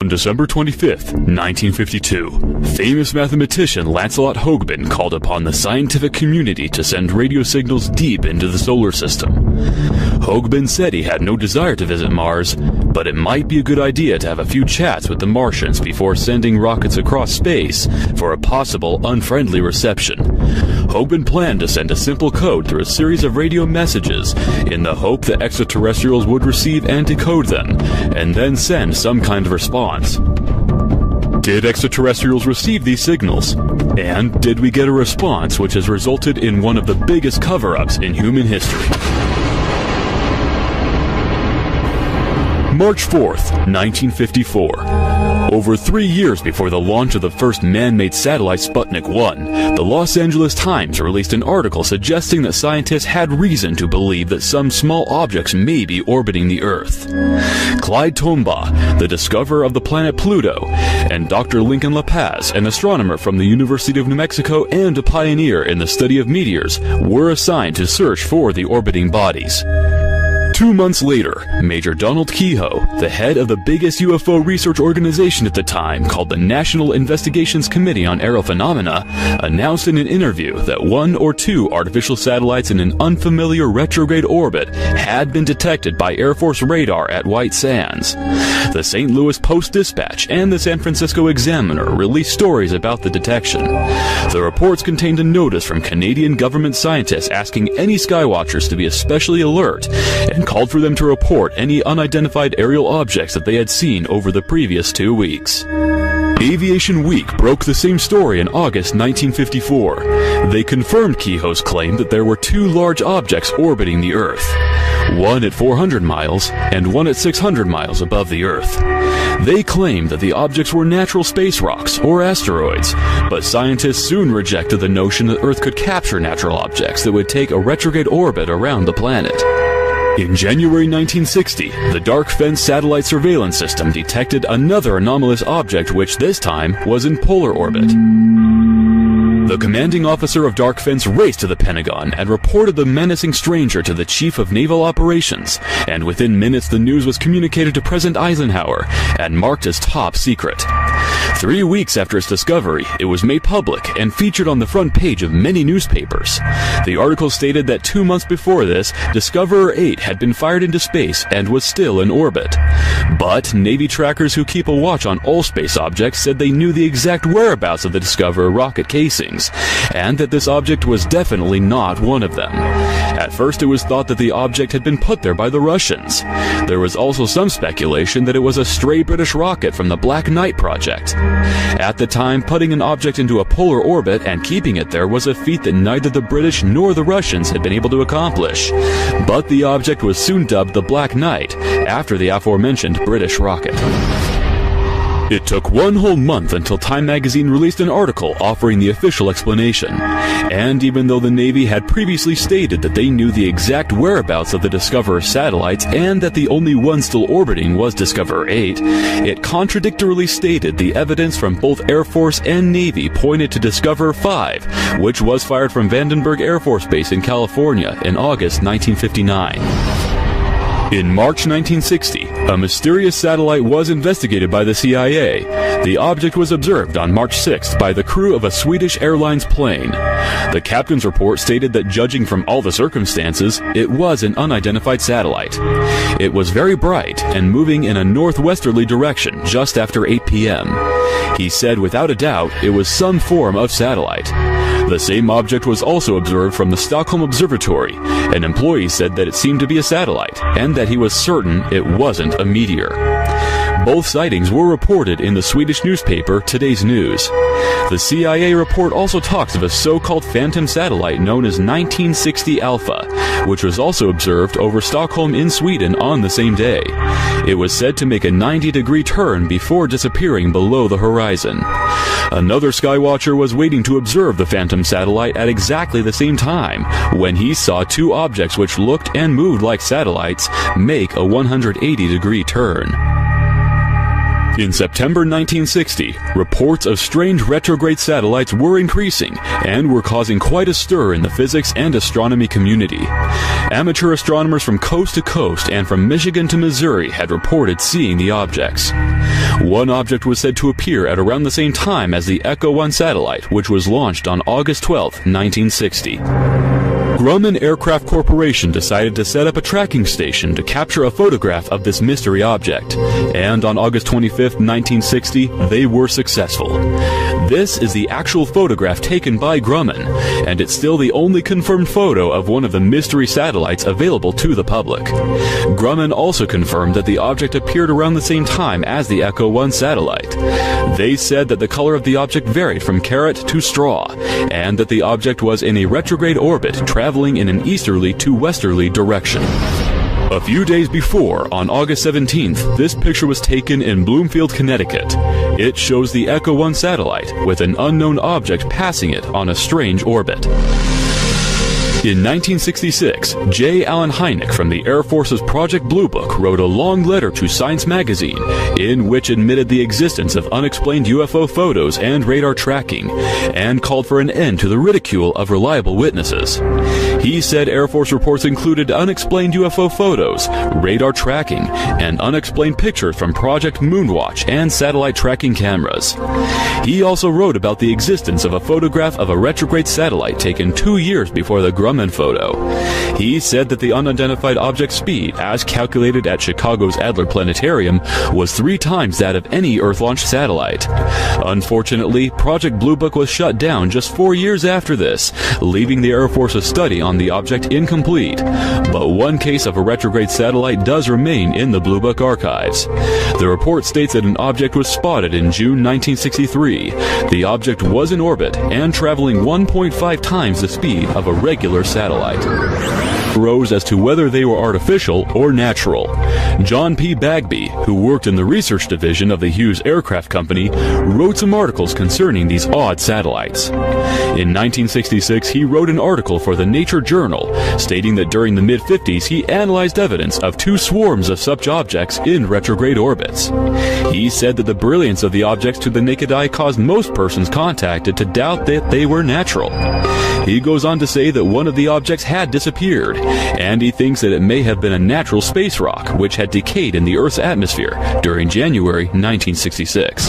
On December 25th, 1952, famous mathematician Lancelot Hogben called upon the scientific community to send radio signals deep into the solar system. Hogben said he had no desire to visit Mars, but it might be a good idea to have a few chats with the Martians before sending rockets across space for a possible unfriendly reception. Hogben planned to send a simple code through a series of radio messages in the hope that extraterrestrials would receive and decode them, and then send some kind of response. Did extraterrestrials receive these signals? And did we get a response which has resulted in one of the biggest cover-ups in human history? March 4th, 1954. Over 3 years before the launch of the first man-made satellite Sputnik 1, the Los Angeles Times released an article suggesting that scientists had reason to believe that some small objects may be orbiting the Earth. Clyde Tombaugh, the discoverer of the planet Pluto, and Dr. Lincoln La Paz, an astronomer from the University of New Mexico and a pioneer in the study of meteors, were assigned to search for the orbiting bodies. 2 months later, Major Donald Keyhoe, the head of the biggest UFO research organization at the time called the National Investigations Committee on Aerial Phenomena, announced in an interview that 1 or 2 artificial satellites in an unfamiliar retrograde orbit had been detected by Air Force radar at White Sands. The St. Louis Post-Dispatch and the San Francisco Examiner released stories about the detection. The reports contained a notice from Canadian government scientists asking any skywatchers to be especially alert and called for them to report any unidentified aerial objects that they had seen over the previous 2 weeks. Aviation Week broke the same story in August 1954. They confirmed Keyhoe's claim that there were 2 large objects orbiting the Earth, one at 400 miles and one at 600 miles above the Earth. They claimed that the objects were natural space rocks or asteroids, but scientists soon rejected the notion that Earth could capture natural objects that would take a retrograde orbit around the planet. In January 1960, the Dark Fence satellite surveillance system detected another anomalous object which this time was in polar orbit. The commanding officer of Dark Fence raced to the Pentagon and reported the menacing stranger to the Chief of Naval Operations, and within minutes the news was communicated to President Eisenhower and marked as top secret. 3 weeks after its discovery, it was made public and featured on the front page of many newspapers. The article stated that 2 months before this, Discoverer 8 had been fired into space and was still in orbit. But Navy trackers who keep a watch on all space objects said they knew the exact whereabouts of the Discoverer rocket casings, and that this object was definitely not one of them. At first it was thought that the object had been put there by the Russians. There was also some speculation that it was a stray British rocket from the Black Knight project. At the time, putting an object into a polar orbit and keeping it there was a feat that neither the British nor the Russians had been able to accomplish. But the object was soon dubbed the Black Knight, after the aforementioned British rocket. It took 1 whole month until Time magazine released an article offering the official explanation. And even though the Navy had previously stated that they knew the exact whereabouts of the Discoverer satellites and that the only one still orbiting was Discoverer 8, it contradictorily stated the evidence from both Air Force and Navy pointed to Discoverer 5, which was fired from Vandenberg Air Force Base in California in August 1959. In March 1960, a mysterious satellite was investigated by the CIA. The object was observed on March 6th by the crew of a Swedish Airlines plane. The captain's report stated that judging from all the circumstances, it was an unidentified satellite. It was very bright and moving in a northwesterly direction just after 8 p.m. He said without a doubt it was some form of satellite. The same object was also observed from the Stockholm Observatory. An employee said that it seemed to be a satellite, and that he was certain it wasn't a meteor. Both sightings were reported in the Swedish newspaper Today's News. The CIA report also talks of a so-called phantom satellite known as 1960 Alpha, which was also observed over Stockholm in Sweden on the same day. It was said to make a 90-degree turn before disappearing below the horizon. Another skywatcher was waiting to observe the phantom satellite at exactly the same time when he saw 2 objects which looked and moved like satellites make a 180-degree turn. In September 1960, reports of strange retrograde satellites were increasing and were causing quite a stir in the physics and astronomy community. Amateur astronomers from coast to coast and from Michigan to Missouri had reported seeing the objects. One object was said to appear at around the same time as the Echo 1 satellite, which was launched on August 12, 1960. Grumman Aircraft Corporation decided to set up a tracking station to capture a photograph of this mystery object, and on August 25, 1960, they were successful. This is the actual photograph taken by Grumman, and it's still the only confirmed photo of one of the mystery satellites available to the public. Grumman also confirmed that the object appeared around the same time as the Echo 1 satellite. They said that the color of the object varied from carrot to straw, and that the object was in a retrograde orbit traveling in an easterly to westerly direction. A few days before, on August 17th, this picture was taken in Bloomfield, Connecticut. It shows the Echo 1 satellite with an unknown object passing it on a strange orbit. In 1966, J. Allen Hynek from the Air Force's Project Blue Book wrote a long letter to Science magazine in which admitted the existence of unexplained UFO photos and radar tracking, and called for an end to the ridicule of reliable witnesses. He said Air Force reports included unexplained UFO photos, radar tracking, and unexplained pictures from Project Moonwatch and satellite tracking cameras. He also wrote about the existence of a photograph of a retrograde satellite taken 2 years before the Grumman photo. He said that the unidentified object's speed, as calculated at Chicago's Adler Planetarium, was 3 times that of any Earth-launched satellite. Unfortunately, Project Blue Book was shut down just 4 years after this, leaving the Air Force's study on the object incomplete. But one case of a retrograde satellite does remain in the Blue Book archives. The report states that an object was spotted in June 1963. The object was in orbit and traveling 1.5 times the speed of a regular satellite. Rose as to whether they were artificial or natural. John P. Bagby, who worked in the research division of the Hughes Aircraft Company, wrote some articles concerning these odd satellites. In 1966, he wrote an article for the Nature Journal, stating that during the mid-50s he analyzed evidence of 2 swarms of such objects in retrograde orbits. He said that the brilliance of the objects to the naked eye caused most persons contacted to doubt that they were natural. He goes on to say that one of the objects had disappeared, and he thinks that it may have been a natural space rock which had decayed in the Earth's atmosphere during January 1966.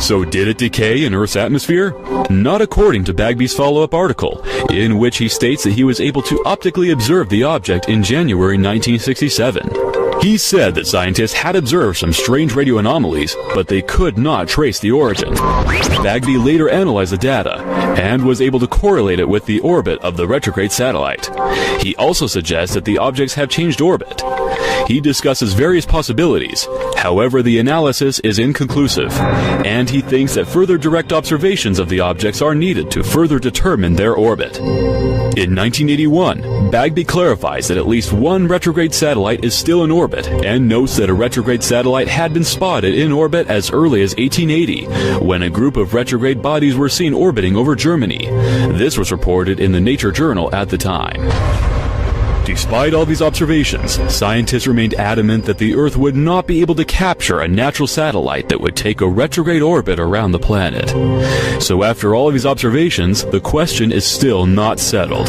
So did it decay in Earth's atmosphere? Not according to Bagby's follow-up article, in which he states that he was able to optically observe the object in January 1967. He said that scientists had observed some strange radio anomalies, but they could not trace the origin. Bagby later analyzed the data and was able to correlate it with the orbit of the retrograde satellite. He also suggests that the objects have changed orbit. He discusses various possibilities. However, the analysis is inconclusive, and he thinks that further direct observations of the objects are needed to further determine their orbit. In 1981, Bagby clarifies that at least one retrograde satellite is still in orbit, and notes that a retrograde satellite had been spotted in orbit as early as 1880, when a group of retrograde bodies were seen orbiting over Germany. This was reported in the Nature Journal at the time. Despite all these observations, scientists remained adamant that the Earth would not be able to capture a natural satellite that would take a retrograde orbit around the planet. So after all of these observations, the question is still not settled.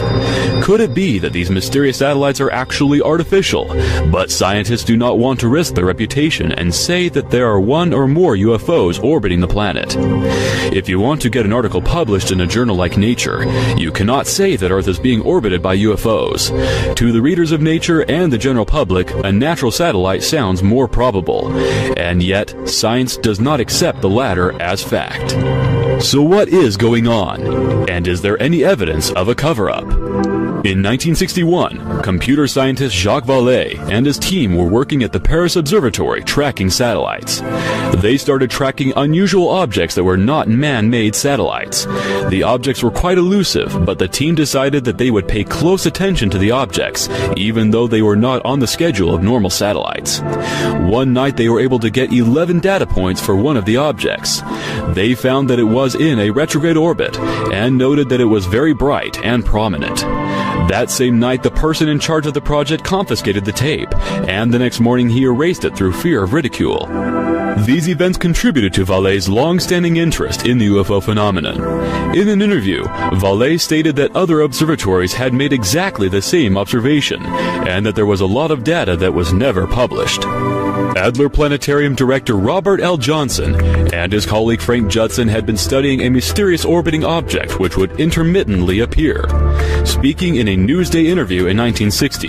Could it be that these mysterious satellites are actually artificial, but scientists do not want to risk their reputation and say that there are one or more UFOs orbiting the planet? If you want to get an article published in a journal like Nature, you cannot say that Earth is being orbited by UFOs. To the readers of Nature and the general public, a natural satellite sounds more probable, and yet science does not accept the latter as fact. So what is going on? And is there any evidence of a cover-up? In 1961, computer scientist Jacques Vallée and his team were working at the Paris Observatory tracking satellites. They started tracking unusual objects that were not man-made satellites. The objects were quite elusive, but the team decided that they would pay close attention to the objects, even though they were not on the schedule of normal satellites. One night they were able to get 11 data points for one of the objects. They found that it was in a retrograde orbit, and noted that it was very bright and prominent. That same night, the person in charge of the project confiscated the tape, and the next morning he erased it through fear of ridicule. These events contributed to Vallée's long-standing interest in the UFO phenomenon. In an interview, Vallée stated that other observatories had made exactly the same observation, and that there was a lot of data that was never published. Adler Planetarium director Robert L. Johnson and his colleague Frank Judson had been studying a mysterious orbiting object which would intermittently appear. Speaking in a Newsday interview in 1960,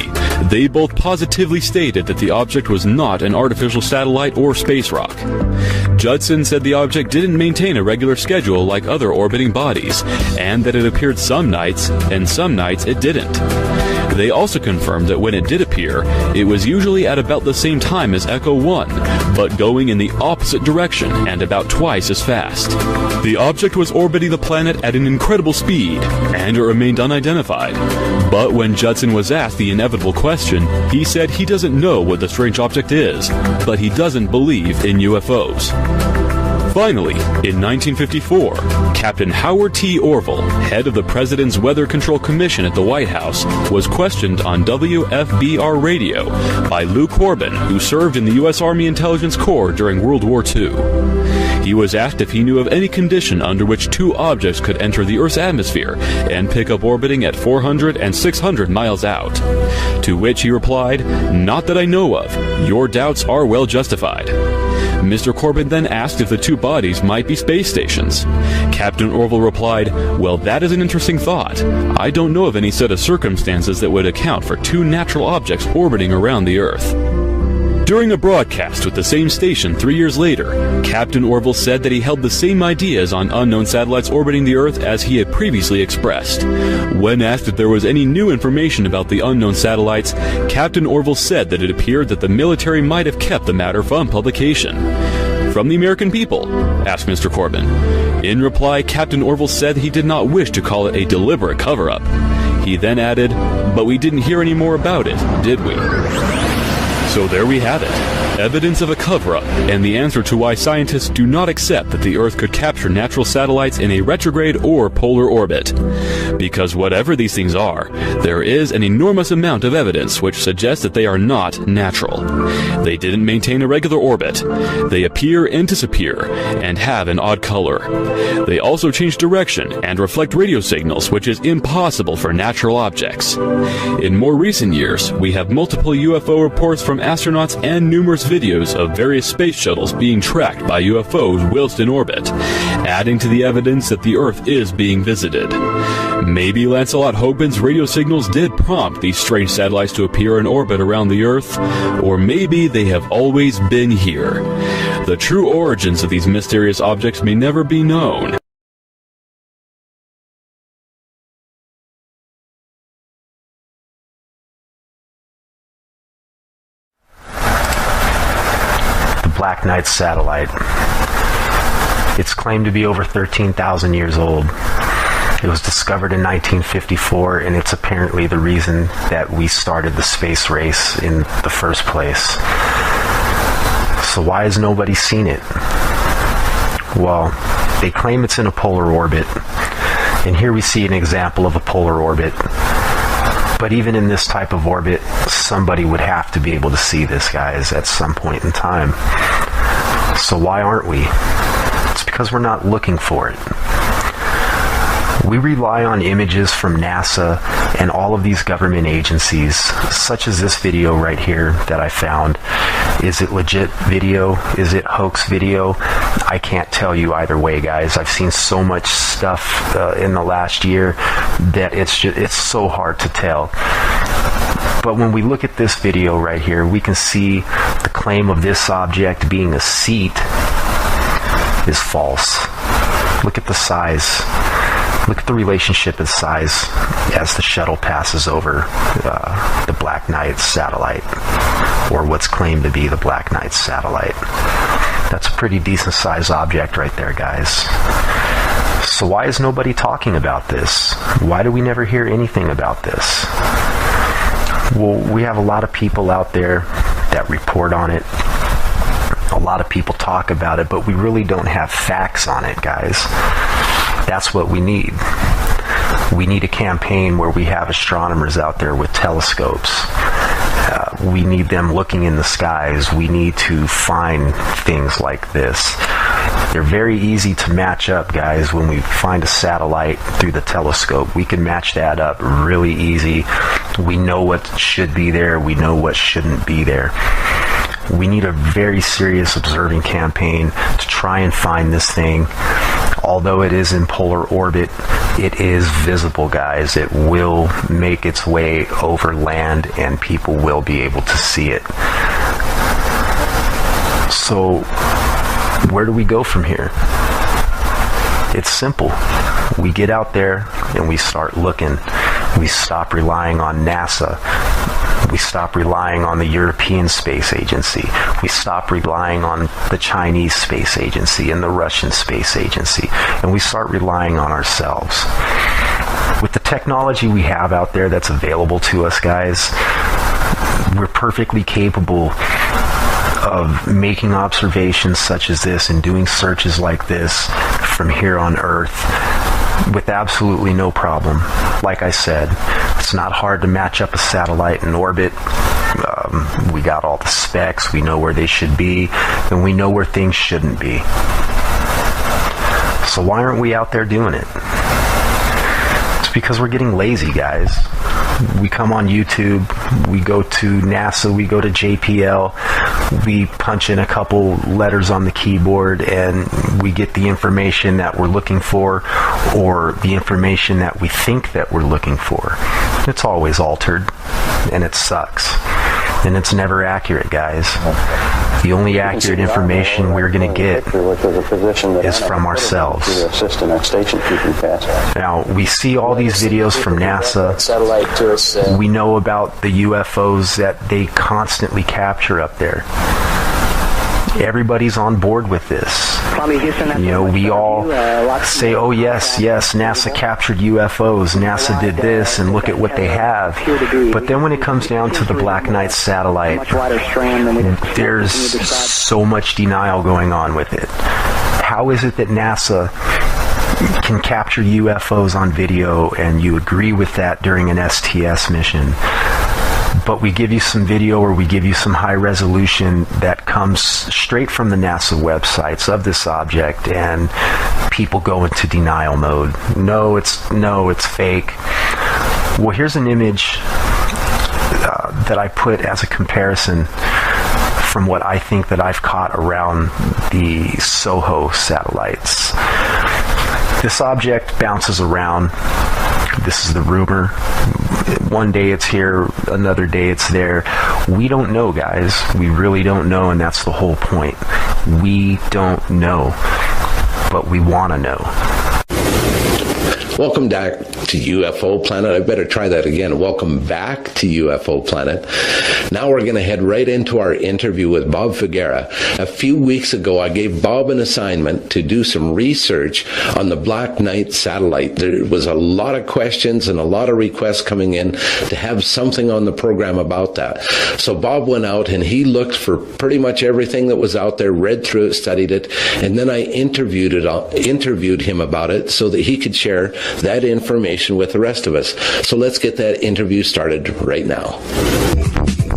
they both positively stated that the object was not an artificial satellite or space rock. Judson said the object didn't maintain a regular schedule like other orbiting bodies, and that it appeared some nights, and some nights it didn't. They also confirmed that when it did appear, it was usually at about the same time as Echo 1, but going in the opposite direction and about twice as fast. The object was orbiting the planet at an incredible speed, and it remained unidentified. But when Judson was asked the inevitable question, he said he doesn't know what the strange object is, but he doesn't believe in UFOs. Finally, in 1954, Captain Howard T. Orville, head of the President's Weather Control Commission at the White House, was questioned on WFBR radio by Lou Corbin, who served in the U.S. Army Intelligence Corps during World War II. He was asked if he knew of any condition under which two objects could enter the Earth's atmosphere and pick up orbiting at 400 and 600 miles out. To which he replied, "Not that I know of. Your doubts are well justified." Mr. Corbin then asked if the two bodies might be space stations. Captain Orville replied, "Well, that is an interesting thought. I don't know of any set of circumstances that would account for two natural objects orbiting around the Earth." During a broadcast with the same station 3 years later, Captain Orville said that he held the same ideas on unknown satellites orbiting the Earth as he had previously expressed. When asked if there was any new information about the unknown satellites, Captain Orville said that it appeared that the military might have kept the matter from publication. "From the American people?" asked Mr. Corbin. In reply, Captain Orville said he did not wish to call it a deliberate cover-up. He then added, "But we didn't hear any more about it, did we?" So there we have it, evidence of a cover-up, and the answer to why scientists do not accept that the Earth could capture natural satellites in a retrograde or polar orbit. Because whatever these things are, there is an enormous amount of evidence which suggests that they are not natural. They didn't maintain a regular orbit. They appear and disappear, and have an odd color. They also change direction and reflect radio signals, which is impossible for natural objects. In more recent years, we have multiple UFO reports from astronauts and numerous videos of various space shuttles being tracked by UFOs whilst in orbit, adding to the evidence that the Earth is being visited. Maybe Lancelot Hogbin's radio signals did prompt these strange satellites to appear in orbit around the Earth, or maybe they have always been here. The true origins of these mysterious objects may never be known. Black Knight satellite. It's claimed to be over 13,000 years old. It was discovered in 1954, and it's apparently the reason that we started the space race in the first place. So why has nobody seen it? Well, they claim it's in a polar orbit, and here we see an example of a polar orbit. But even in this type of orbit, somebody would have to be able to see this, guys, at some point in time. So why aren't we? It's because we're not looking for it. We rely on images from NASA and all of these government agencies, such as this video right here that I found. Is it legit video? Is it hoax video? I can't tell you either way, guys. I've seen so much stuff in the last year that it's so hard to tell. But when we look at this video right here, we can see the claim of this object being a seat is false. Look at the size. Look at the relationship in size as the shuttle passes over the Black Knight satellite, or what's claimed to be the Black Knight satellite. That's a pretty decent sized object right there, guys. So why is nobody talking about this? Why do we never hear anything about this? Well, we have a lot of people out there that report on it. A lot of people talk about it, but we really don't have facts on it, guys. That's what we need. We need a campaign where we have astronomers out there with telescopes, we need them looking in the skies. We need to find things like this. They're very easy to match up, guys. When we find a satellite through the telescope, we can match that up really easy. We know what should be there. We know what shouldn't be there. We need a very serious observing campaign to try and find this thing. Although it is in polar orbit, it is visible, guys. It will make its way over land and people will be able to see it. So, where do we go from here? It's simple. We get out there and we start looking. We stop relying on NASA. We stop relying on the European Space Agency. We stop relying on the Chinese Space Agency and the Russian Space Agency. And we start relying on ourselves. With the technology we have out there that's available to us, guys, we're perfectly capable of making observations such as this and doing searches like this from here on Earth with absolutely no problem. Like I said, it's not hard to match up a satellite in orbit. We got all the specs, we know where they should be, and we know where things shouldn't be. So why aren't we out there doing it? It's because we're getting lazy, guys. We come on YouTube, we go to NASA, we go to JPL, we punch in a couple letters on the keyboard and we get the information that we're looking for, or the information that we think that we're looking for. It's always altered, and it sucks. And it's never accurate, guys. The only accurate information we're going to get is from ourselves. Now, we see all these videos from NASA. We know about the UFOs that they constantly capture up there. Everybody's on board with this. You know, we all say, oh yes, NASA captured UFOs, NASA did this, and look at what they have. But then when it comes down to the Black Knight satellite, there's so much denial going on with it. How is it that NASA can capture UFOs on video and you agree with that during an STS mission, but we give you some video or we give you some high resolution that comes straight from the NASA websites of this object, and people go into denial mode? No, it's fake. Well, here's an image that I put as a comparison from what I think that I've caught around the SOHO satellites. This object bounces around. This is the rumor. One day it's here, another day it's there. We don't know, guys. We really don't know, and that's the whole point. We don't know, but we want to know. Welcome back to UFO Planet. I better try that again. Welcome back to UFO Planet. Now we're going to head right into our interview with Bob Figuera. A few weeks ago, I gave Bob an assignment to do some research on the Black Knight satellite. There was a lot of questions and a lot of requests coming in to have something on the program about that. So Bob went out and he looked for pretty much everything that was out there, read through it, studied it, and then I interviewed him about it so that he could share that information with the rest of us. So let's get that interview started right now.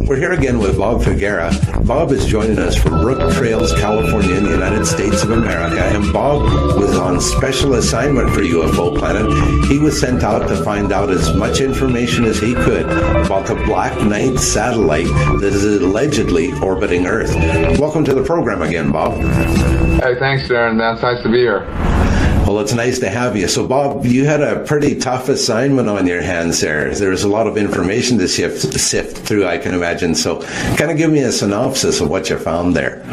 We're here again with Bob Figuera. Bob is joining us from Brook Trails, California, in the United States of America, and Bob was on special assignment for UFO Planet. He was sent out to find out as much information as he could about the Black Knight satellite that is allegedly orbiting Earth. Welcome to the program again, Bob. Hey, thanks, Darren. It's nice to be here. Well, it's nice to have you. So, Bob, you had a pretty tough assignment on your hands there. There was a lot of information to sift through, I can imagine. So, kind of give me a synopsis of what you found there.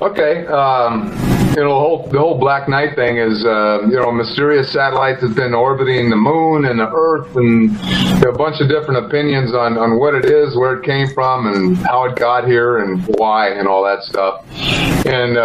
Okay. The whole Black Knight thing is, mysterious satellites that's been orbiting the moon and the Earth, and a bunch of different opinions on what it is, where it came from, and how it got here, and why, and all that stuff. And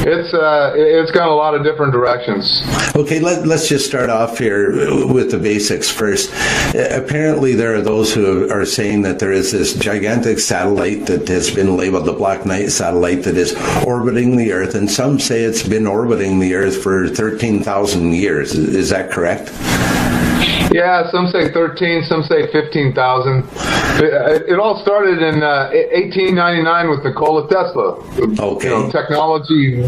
it's gone a lot of different directions. Okay, let's just start off here with the basics first. Apparently, there are those who are saying that there is this gigantic satellite that has been labeled the Black Knight satellite that is orbiting the Earth, and some say it's been orbiting the Earth for 13,000 years. Is that correct? Yeah, some say 13, some say 15,000. It all started in 1899 with Nikola Tesla, technology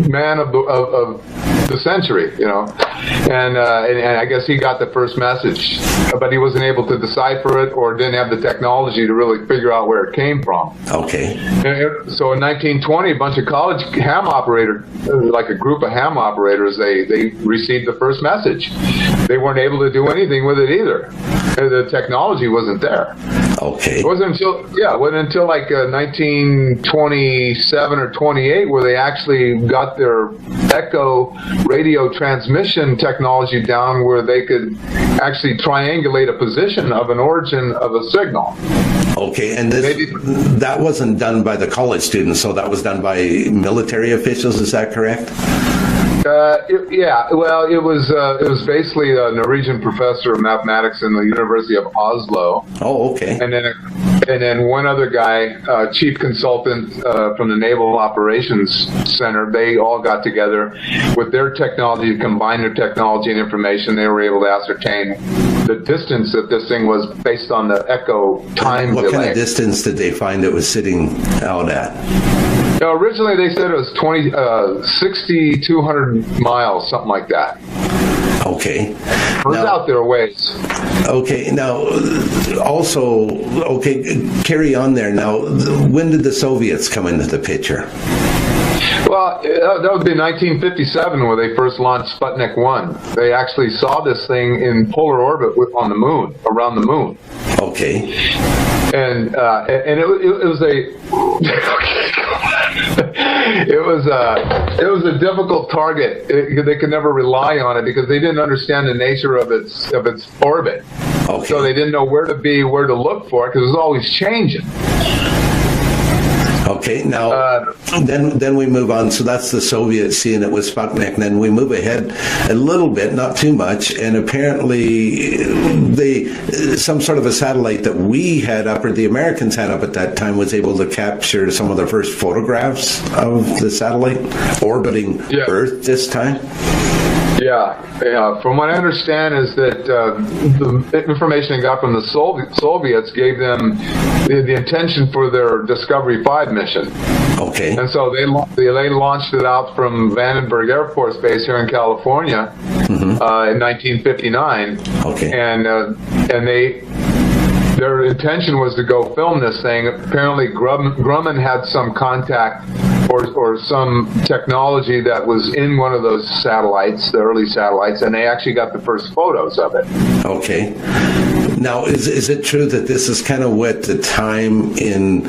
man of the century, and I guess he got the first message, but he wasn't able to decipher it or didn't have the technology to really figure out where it came from. Okay. So in 1920, a bunch of college ham operators, like a group of ham operators, they received the first message. They weren't able to do anything with it either. The technology wasn't there. Okay. It wasn't until like 1927 or 28 where they actually got their echo radio transmission technology down, where they could actually triangulate a position of an origin of a signal. Okay, and that wasn't done by the college students, so that was done by military officials, is that correct? It was basically a Norwegian professor of mathematics in the University of Oslo. Oh, okay. And then one other guy, chief consultant from the Naval Operations Center. They all got together with their technology, combined their technology and information. They were able to ascertain the distance that this thing was based on the echo time delay. What kind of distance did they find it was sitting out at? Originally, they said it was 6,200 miles, something like that. Okay. It was out there a ways. Okay. Now, also, carry on there. Now, when did the Soviets come into the picture? Well, that would be 1957 where they first launched Sputnik 1. They actually saw this thing in polar orbit on the moon, around the moon. Okay. And it was a it was a difficult target. They could never rely on it because they didn't understand the nature of its orbit. Okay. So they didn't know where to look for it because it was always changing. Okay, now then we move on. So that's the Soviets seeing it with Sputnik. And then we move ahead a little bit, not too much, and apparently some sort of a satellite that we had up, or the Americans had up at that time, was able to capture some of the first photographs of the satellite orbiting Earth this time. Yeah. From what I understand is that the information they got from the Soviets gave them the intention for their Discovery 5 mission. Okay. And so they launched it out from Vandenberg Air Force Base here in California in 1959. Okay. And their intention was to go film this thing. Apparently, Grumman had some contact or some technology that was in one of those satellites, the early satellites, and they actually got the first photos of it. Okay. Now, is it true that this is kind of what the time in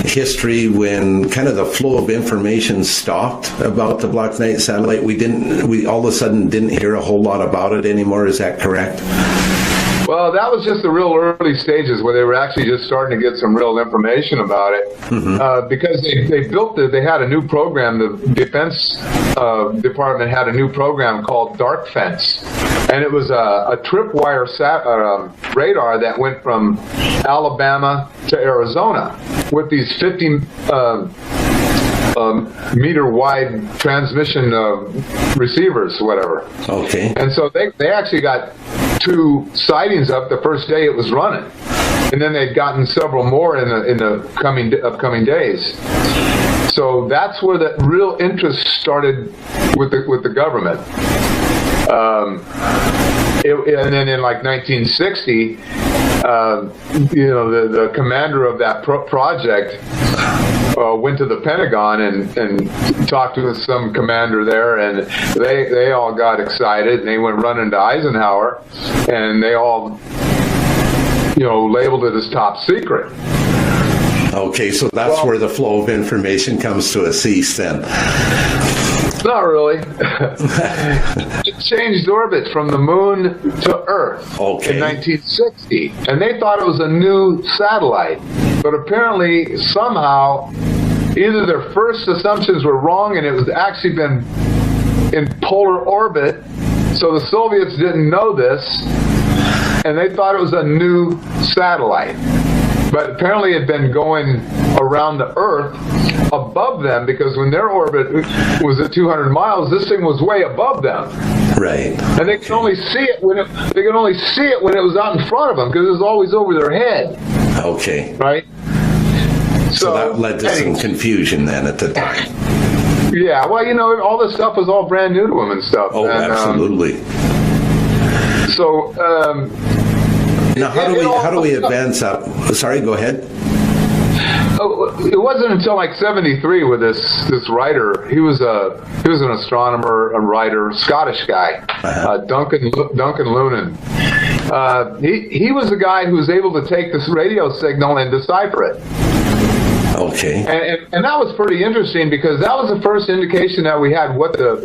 history when kind of the flow of information stopped about the Black Knight satellite? We all of a sudden didn't hear a whole lot about it anymore. Is that correct? Well, that was just the real early stages where they were actually just starting to get some real information about it. Because they had a new program. The Defense Department had a new program called Dark Fence. And it was a tripwire radar that went from Alabama to Arizona with these 50 meter wide transmission recievers, whatever. Okay. And so they actually got 2 sightings up the first day it was running, and then they'd gotten several more in the upcoming days. So that's where the real interest started with the government. And then in like 1960, the commander of that project went to the Pentagon and talked to some commander there, and they all got excited, and they went running to Eisenhower, and they all labeled it as top secret. Okay, so that's where the flow of information comes to a cease then. Not really. It changed orbit from the moon to Earth in 1960, and they thought it was a new satellite. But apparently, somehow, either their first assumptions were wrong, and it was actually been in polar orbit, so the Soviets didn't know this, and they thought it was a new satellite. but apparently it had been going around the Earth above them, because when their orbit was at 200 miles, this thing was way above them. Right. And they could only see it when it was out in front of them, because it was always over their head. Okay. Right. So that led to some confusion then at the time. Yeah. Well, all this stuff was all brand new to them and stuff. Oh, and, absolutely. Now, how do we advance up? Sorry, go ahead. It wasn't until like '73 with this writer. He was an astronomer, a writer, Scottish guy, Duncan Lunan. He was the guy who was able to take this radio signal and decipher it. Okay. And that was pretty interesting, because that was the first indication that we had what the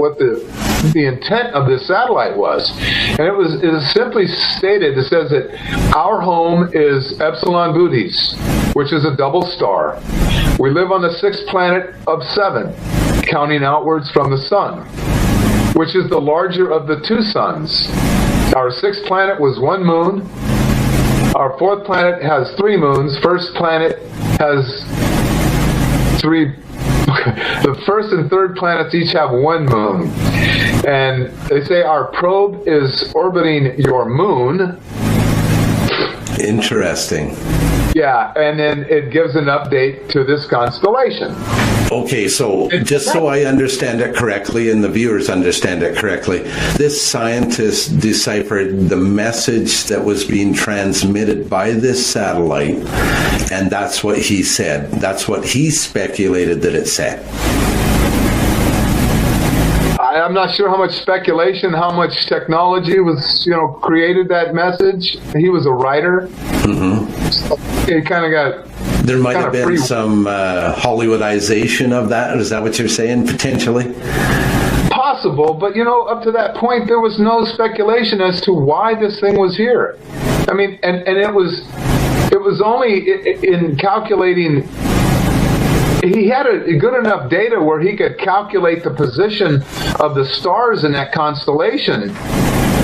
intent of this satellite was. And it is simply stated, it says that our home is Epsilon Bootes, which is a double star. We live on the 6th planet of 7, counting outwards from the sun, which is the larger of the 2 suns. Our 6th planet was 1 moon. Our 4th planet has 3 moons. First planet has 3. The first and third planets each have 1 moon. And they say our probe is orbiting your moon. Interesting. Yeah, and then it gives an update to this constellation. Okay, so just so I understand it correctly and the viewers understand it correctly, this scientist deciphered the message that was being transmitted by this satellite, and that's what he said. That's what he speculated that it said. I'm not sure how much speculation, how much technology was, created that message. He was a writer. Mm-hmm. So it kind of got... There might have been some Hollywoodization of that. Is that what you're saying, potentially? Possible, but, up to that point, there was no speculation as to why this thing was here. I mean, and it was only in calculating... He had a good enough data where he could calculate the position of the stars in that constellation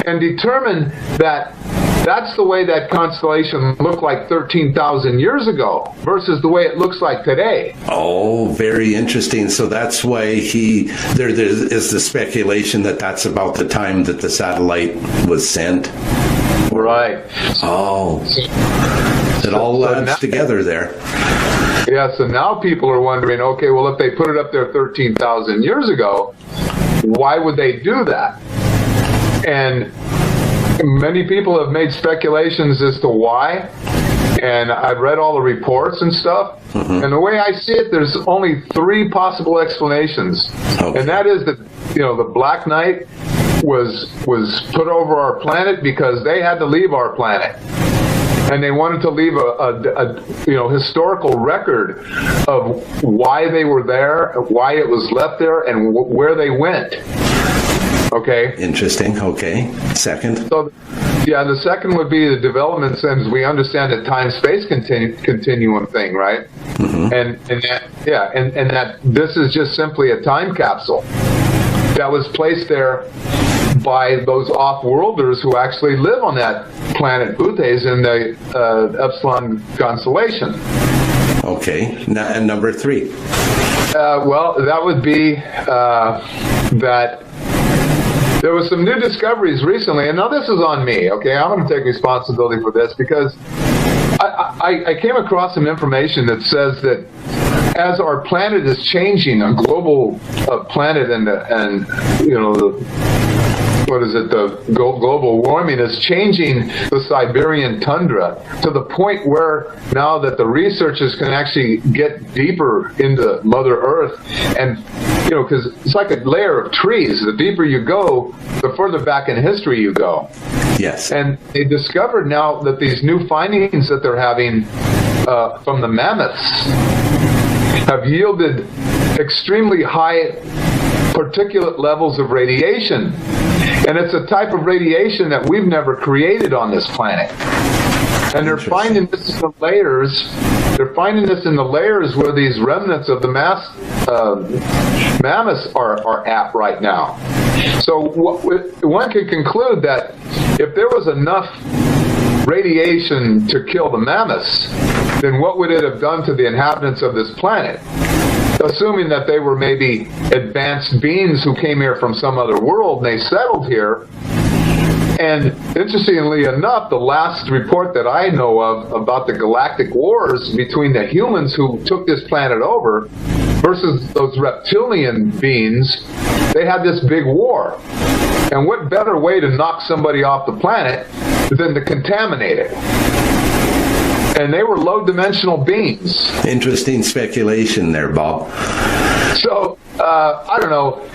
and determine that that's the way that constellation looked like 13,000 years ago versus the way it looks like today. Oh, very interesting. So that's why there is the speculation that that's about the time that the satellite was sent. Right. Oh, it all adds together there. Yeah, so now people are wondering, okay, well, if they put it up there 13,000 years ago, why would they do that? And many people have made speculations as to why, and I've read all the reports and stuff, and the way I see it, there's only 3 possible explanations. Okay. And that is that, the Black Knight was put over our planet because they had to leave our planet. And they wanted to leave a historical record of why they were there, why it was left there, and where they went. Okay. Interesting. Okay. Second. So, the second would be the developments, as we understand the time-space continuum thing, right? Mm-hmm. And that this is just simply a time capsule that was placed there by those off-worlders who actually live on that planet Bootes in the Epsilon constellation. Okay. And number 3? Well, that would be that there was some new discoveries recently, and now this is on me, okay? I'm going to take responsibility for this because I came across some information that says that as our planet is changing, a global planet and the global warming is changing the Siberian tundra to the point where now that the researchers can actually get deeper into Mother Earth, and because it's like a layer of trees. The deeper you go, the further back in history you go. Yes. And they discovered now that these new findings that they're having from the mammoths have yielded extremely high particulate levels of radiation. And it's a type of radiation that we've never created on this planet. And they're finding this in the layers. They're finding this in the layers where these remnants of the mammoths are at right now. So one can conclude that if there was enough radiation to kill the mammoths, then what would it have done to the inhabitants of this planet? Assuming that they were maybe advanced beings who came here from some other world and they settled here. And interestingly enough, the last report that I know of about the galactic wars between the humans who took this planet over versus those reptilian beings, they had this big war. And what better way to knock somebody off the planet than to contaminate it? And they were low-dimensional beings. Interesting speculation there, Bob. So, I don't know.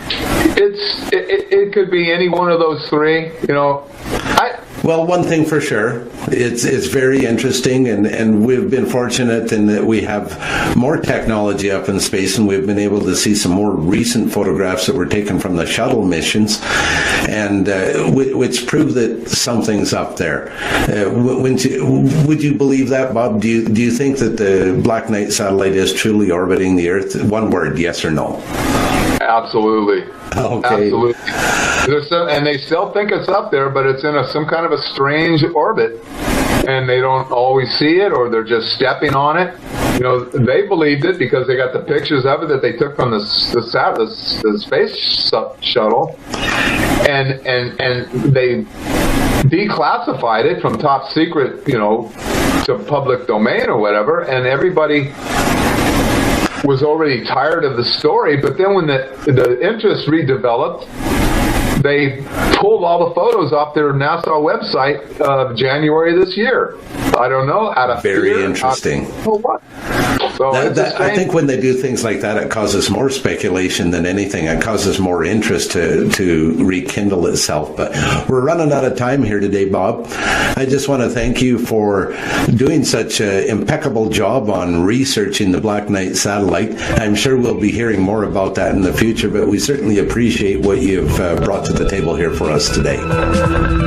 It could be any one of those three, you know. Well, one thing for sure, it's very interesting, and we've been fortunate in that we have more technology up in space, and we've been able to see some more recent photographs that were taken from the shuttle missions, and which prove that something's up there. Would you believe that, Bob? Do you think that the Black Knight satellite is truly orbiting the Earth? One word, yes or no? Absolutely. Okay. Absolutely. And they still think it's up there, but it's in some kind of a strange orbit, and they don't always see it, or they're just stepping on it. You know, they believed it because they got the pictures of it that they took from the space shuttle, and they declassified it from top secret, you know, to public domain or whatever, and everybody was already tired of the story. But then when the interest redeveloped, they pulled all the photos off their NASA website of January this year. I don't know, out of very fear, interesting. What? So I think when they do things like that, it causes more speculation than anything. It causes more interest to rekindle itself. But we're running out of time here today, Bob. I just want to thank you for doing such an impeccable job on researching the Black Knight satellite. I'm sure we'll be hearing more about that in the future, but we certainly appreciate what you've brought to the table here for us today.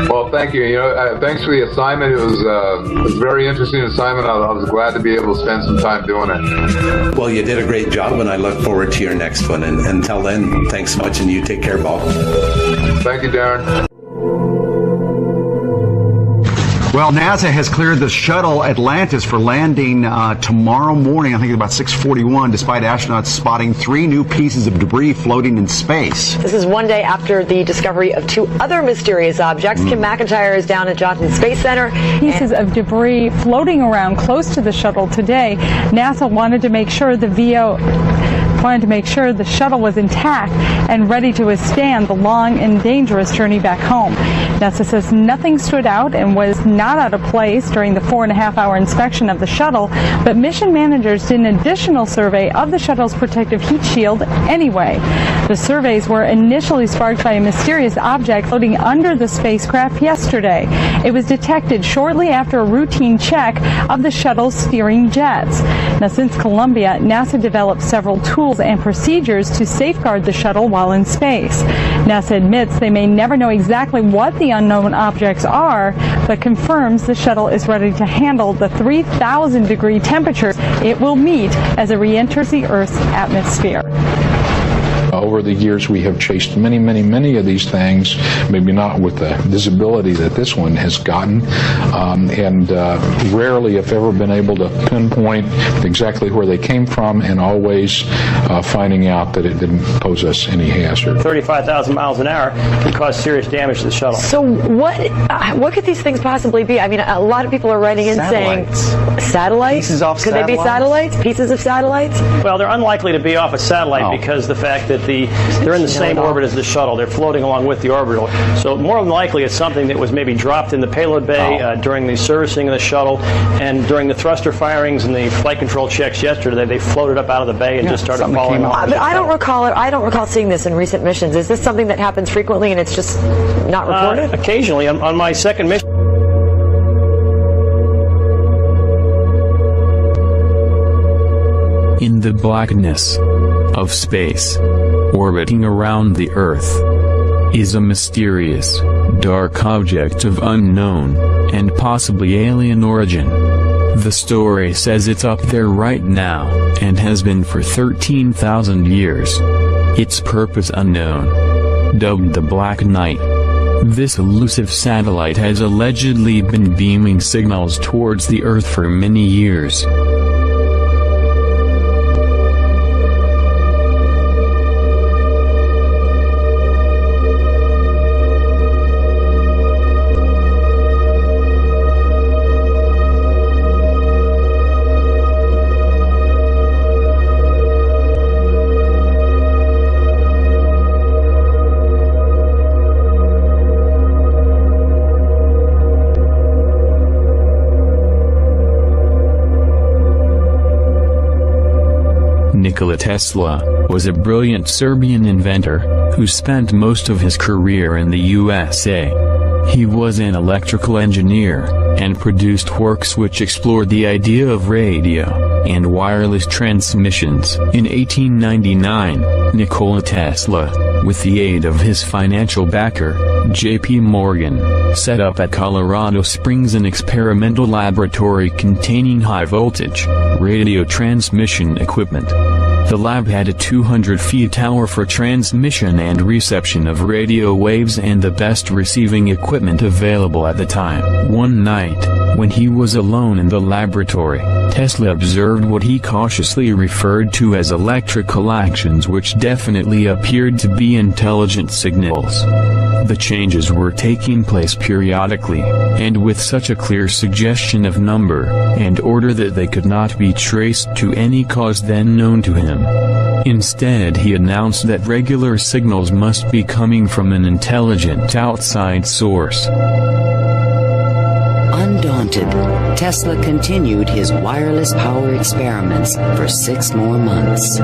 Well, thank you. You know, thanks for the assignment. It was a very interesting assignment. I was glad to be able to spend some time doing it. Well, you did a great job, and I look forward to your next one. And until then, thanks so much, and you take care, Bob. Thank you, Darren. Well, NASA has cleared the shuttle Atlantis for landing tomorrow morning, I think about 6:41, despite astronauts spotting 3 new pieces of debris floating in space. This is one day after the discovery of 2 other mysterious objects. Kim McIntyre is down at Johnson Space Center. Pieces of debris floating around close to the shuttle today. NASA wanted to make sure the shuttle was intact and ready to withstand the long and dangerous journey back home. NASA says nothing stood out and was not out of place during the 4.5-hour inspection of the shuttle, but mission managers did an additional survey of the shuttle's protective heat shield anyway. The surveys were initially sparked by a mysterious object floating under the spacecraft yesterday. It was detected shortly after a routine check of the shuttle's steering jets. Now, since Columbia, NASA developed several tools and procedures to safeguard the shuttle while in space. NASA admits they may never know exactly what the unknown objects are, but confirms the shuttle is ready to handle the 3,000-degree temperatures it will meet as it re-enters the Earth's atmosphere. Over the years, we have chased many of these things, maybe not with the visibility that this one has gotten, and rarely, if ever, been able to pinpoint exactly where they came from, and always finding out that it didn't pose us any hazard. 35,000 miles an hour can cause serious damage to the shuttle. So what could these things possibly be? I mean, a lot of people are writing in saying satellites. Pieces off could they be satellites? Pieces of satellites? Well, they're unlikely to be off a satellite because the fact that they're in the same orbit as the shuttle. They're floating along with the orbital. So more than likely it's something that was maybe dropped in the payload bay during the servicing of the shuttle, and during the thruster firings and the flight control checks yesterday, they floated up out of the bay and just started falling off. But I don't recall seeing this in recent missions. Is this something that happens frequently and it's just not reported? Occasionally. On my second mission. In the blackness of space, orbiting around the Earth, is a mysterious, dark object of unknown, and possibly alien origin. The story says it's up there right now, and has been for 13,000 years. Its purpose unknown. Dubbed the Black Knight. This elusive satellite has allegedly been beaming signals towards the Earth for many years. Nikola Tesla was a brilliant Serbian inventor who spent most of his career in the USA. He was an electrical engineer and produced works which explored the idea of radio and wireless transmissions. In 1899, Nikola Tesla, with the aid of his financial backer, J.P. Morgan, set up at Colorado Springs an experimental laboratory containing high-voltage radio transmission equipment. The lab had a 200-foot tower for transmission and reception of radio waves and the best receiving equipment available at the time. One night, when he was alone in the laboratory, Tesla observed what he cautiously referred to as electrical actions which definitely appeared to be intelligent signals. The changes were taking place periodically, and with such a clear suggestion of number and order that they could not be traced to any cause then known to him. Instead, he announced that regular signals must be coming from an intelligent outside source. Undaunted, Tesla continued his wireless power experiments for 6 more months.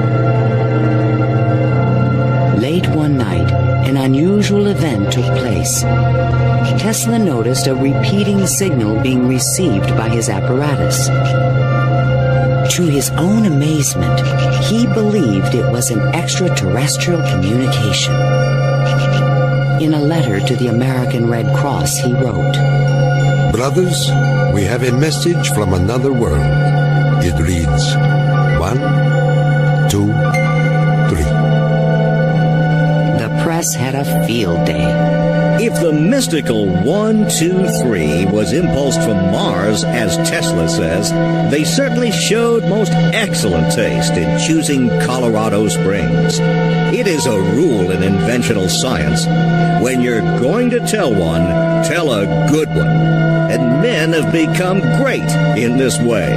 Late one night, an unusual event took place. Tesla noticed a repeating signal being received by his apparatus. To his own amazement, he believed it was an extraterrestrial communication. In a letter to the American Red Cross, he wrote, "Brothers, we have a message from another world. It reads, 1, 2, 3. The press had a field day. If the mystical 1, 2, 3 was impulsed from Mars, as Tesla says, they certainly showed most excellent taste in choosing Colorado Springs. It is a rule in inventional science. When you're going to tell one, tell a good one. And men have become great in this way.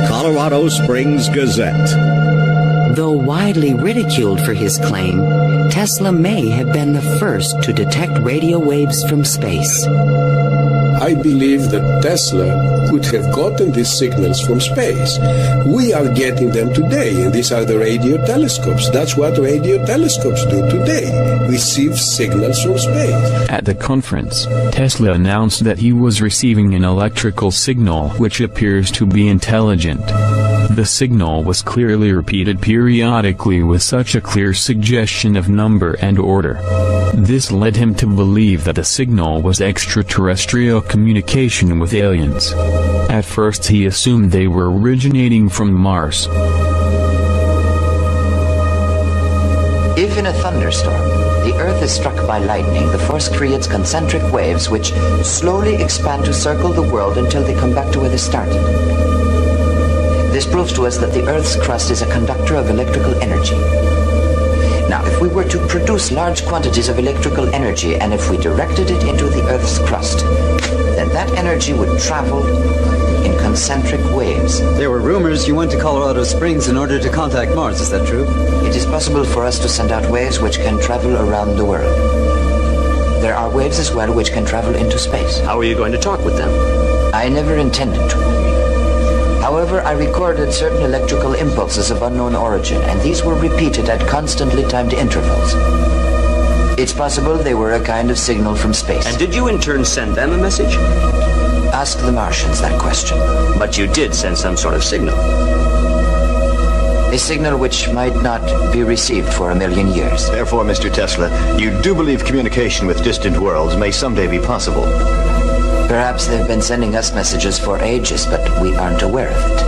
Colorado Springs Gazette. Though widely ridiculed for his claim, Tesla may have been the first to detect radio waves from space. I believe that Tesla could have gotten these signals from space. We are getting them today, and these are the radio telescopes. That's what radio telescopes do today, receive signals from space. At the conference, Tesla announced that he was receiving an electrical signal which appears to be intelligent. The signal was clearly repeated periodically with such a clear suggestion of number and order. This led him to believe that the signal was extraterrestrial communication with aliens. At first he assumed they were originating from Mars. If in a thunderstorm, the Earth is struck by lightning, the force creates concentric waves which slowly expand to circle the world until they come back to where they started. This proves to us that the Earth's crust is a conductor of electrical energy. Now, if we were to produce large quantities of electrical energy, and if we directed it into the Earth's crust, then that energy would travel in concentric waves. There were rumors you went to Colorado Springs in order to contact Mars, is that true? It is possible for us to send out waves which can travel around the world. There are waves as well which can travel into space. How are you going to talk with them? I never intended to. However, I recorded certain electrical impulses of unknown origin, and these were repeated at constantly timed intervals. It's possible they were a kind of signal from space. And did you in turn send them a message? Ask the Martians that question. But you did send some sort of signal. A signal which might not be received for 1,000,000 years. Therefore, Mr. Tesla, you do believe communication with distant worlds may someday be possible. Perhaps they've been sending us messages for ages, but we aren't aware of it.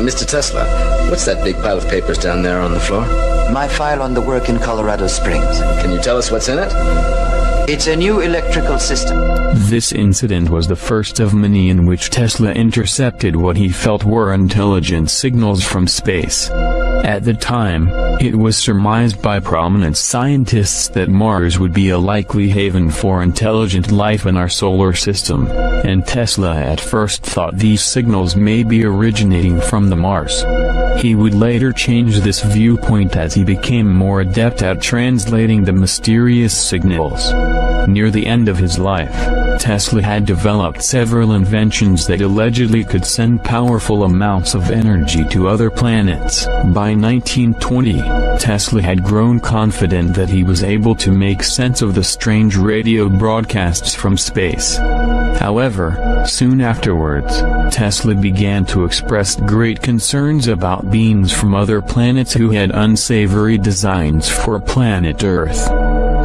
Mr. Tesla, what's that big pile of papers down there on the floor? My file on the work in Colorado Springs. Can you tell us what's in it? It's a new electrical system. This incident was the first of many in which Tesla intercepted what he felt were intelligent signals from space. At the time, it was surmised by prominent scientists that Mars would be a likely haven for intelligent life in our solar system, and Tesla at first thought these signals may be originating from the Mars. He would later change this viewpoint as he became more adept at translating the mysterious signals. Near the end of his life, Tesla had developed several inventions that allegedly could send powerful amounts of energy to other planets. By 1920, Tesla had grown confident that he was able to make sense of the strange radio broadcasts from space. However, soon afterwards, Tesla began to express great concerns about beings from other planets who had unsavory designs for planet Earth.